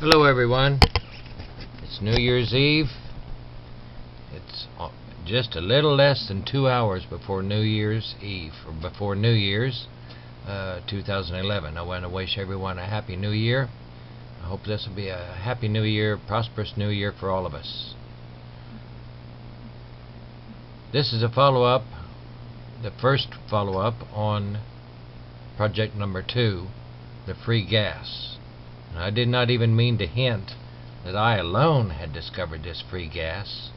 Hello everyone, it's New Year's Eve. It's just a little less than 2 hours before New Year's Eve, or before New Year's 2011. I want to wish everyone a Happy New Year. I hope this will be a Happy New Year, prosperous New Year for all of us. This is a follow-up, the first follow-up on project number 2, the free gas. I did not even mean to hint that I alone had discovered this free gas,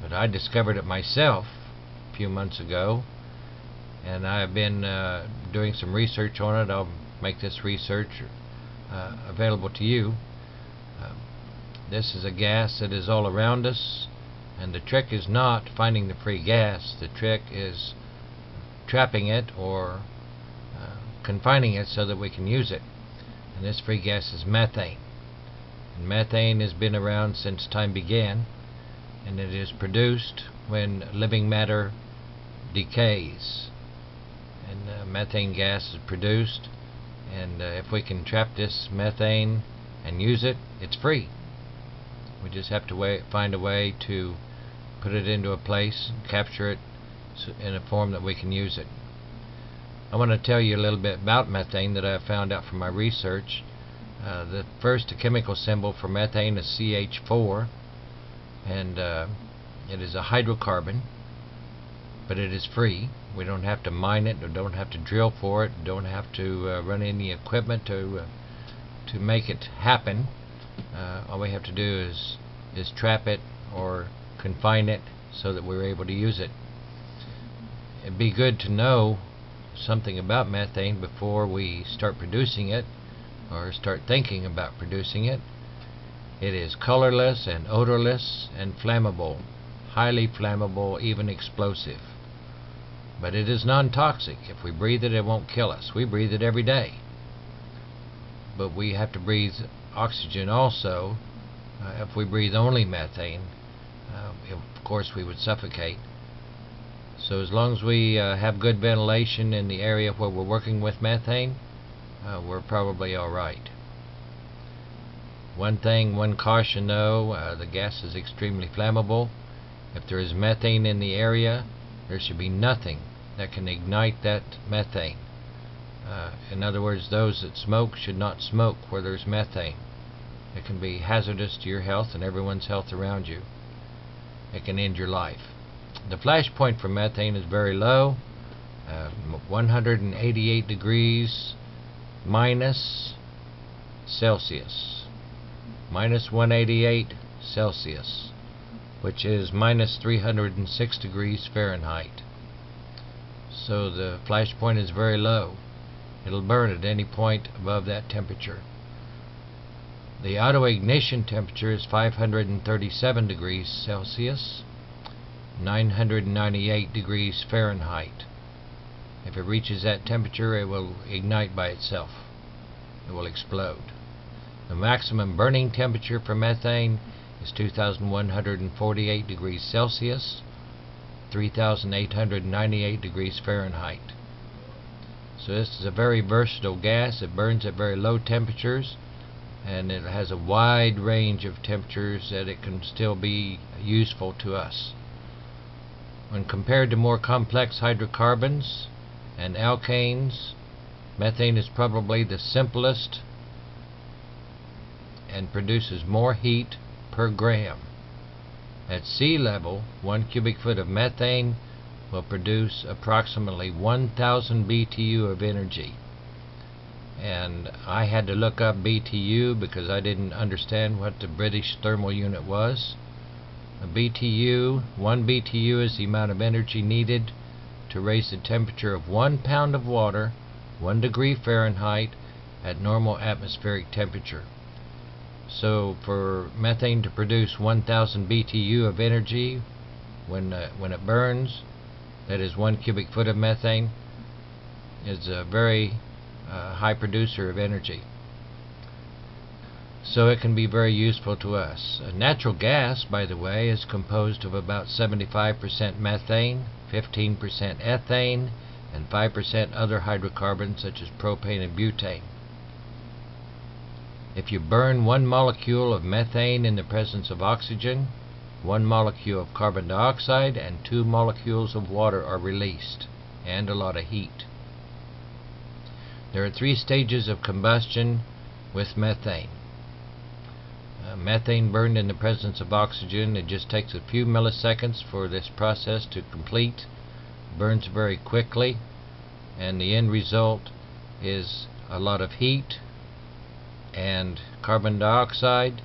but I discovered it myself a few months ago, and I have been doing some research on it. I'll make this research available to you. This is a gas that is all around us, and the trick is not finding the free gas. The trick is trapping it or confining it so that we can use it. And this free gas is methane. And methane has been around since time began, and it is produced when living matter decays. And methane gas is produced, and if we can trap this methane and use it, it's free. We just have to find a way to put it into a place, capture it in a form that we can use it. I want to tell you a little bit about methane that I found out from my research. The first chemical symbol for methane is CH4, and it is a hydrocarbon, but it is free. We don't have to mine it, or don't have to drill for it, don't have to run any equipment to make it happen. All we have to do is trap it or confine it so that we're able to use it. It'd be good to know something about methane before we start producing it or start thinking about producing it. It is colorless and odorless and flammable, highly flammable, even explosive. But it is non-toxic. If we breathe it, it won't kill us. We breathe it every day. But we have to breathe oxygen also. If we breathe only methane, of course we would suffocate. So as long as we have good ventilation in the area where we're working with methane, we're probably alright. One caution though, the gas is extremely flammable. If there is methane in the area, there should be nothing that can ignite that methane. In other words, those that smoke should not smoke where there's methane. It can be hazardous to your health and everyone's health around you. It can end your life. The flash point for methane is very low, 188 degrees minus Celsius, minus 188 Celsius, which is minus 306 degrees Fahrenheit. So the flash point is very low. It'll burn at any point above that temperature. The auto ignition temperature is 537 degrees Celsius, 998 degrees Fahrenheit. If it reaches that temperature, it will ignite by itself. It will explode. The maximum burning temperature for methane is 2,148 degrees Celsius, 3,898 degrees Fahrenheit. So this is a very versatile gas. It burns at very low temperatures, and it has a wide range of temperatures that it can still be useful to us. When compared to more complex hydrocarbons and alkanes, methane is probably the simplest and produces more heat per gram. At sea level, 1 cubic foot of methane will produce approximately 1,000 BTU of energy. And I had to look up BTU because I didn't understand what the British thermal unit was. A BTU, 1 BTU is the amount of energy needed to raise the temperature of 1 pound of water 1 degree Fahrenheit at normal atmospheric temperature. So for methane to produce 1,000 BTU of energy when it burns, that is 1 cubic foot of methane, is a very high producer of energy. So it can be very useful to us. Natural gas, by the way, is composed of about 75% methane, 15% ethane, and 5% other hydrocarbons such as propane and butane. If you burn 1 molecule of methane in the presence of oxygen, 1 molecule of carbon dioxide and 2 molecules of water are released, and a lot of heat. There are 3 stages of combustion with methane. Methane burned in the presence of oxygen, it just takes a few milliseconds for this process to complete, burns very quickly, and the end result is a lot of heat and carbon dioxide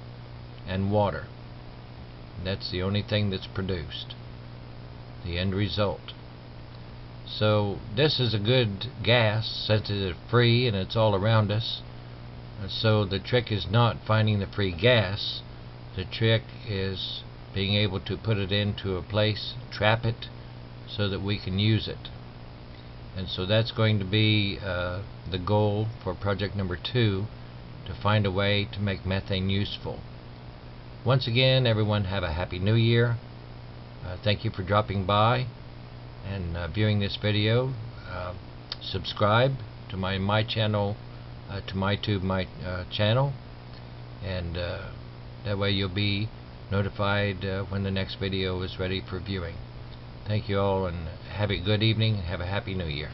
and water. That's the only thing that's produced, the end result. So this is a good gas since it's free and it's all around us. So the trick is not finding the free gas. The trick is being able to put it into a place, trap it, so that we can use it. And so that's going to be the goal for project number 2, to find a way to make methane useful. Once again, everyone, have a happy new year. Thank you for dropping by and viewing this video. Subscribe to my channel, to my channel, and that way you'll be notified when the next video is ready for viewing. Thank you all, and have a good evening. Have a happy new year.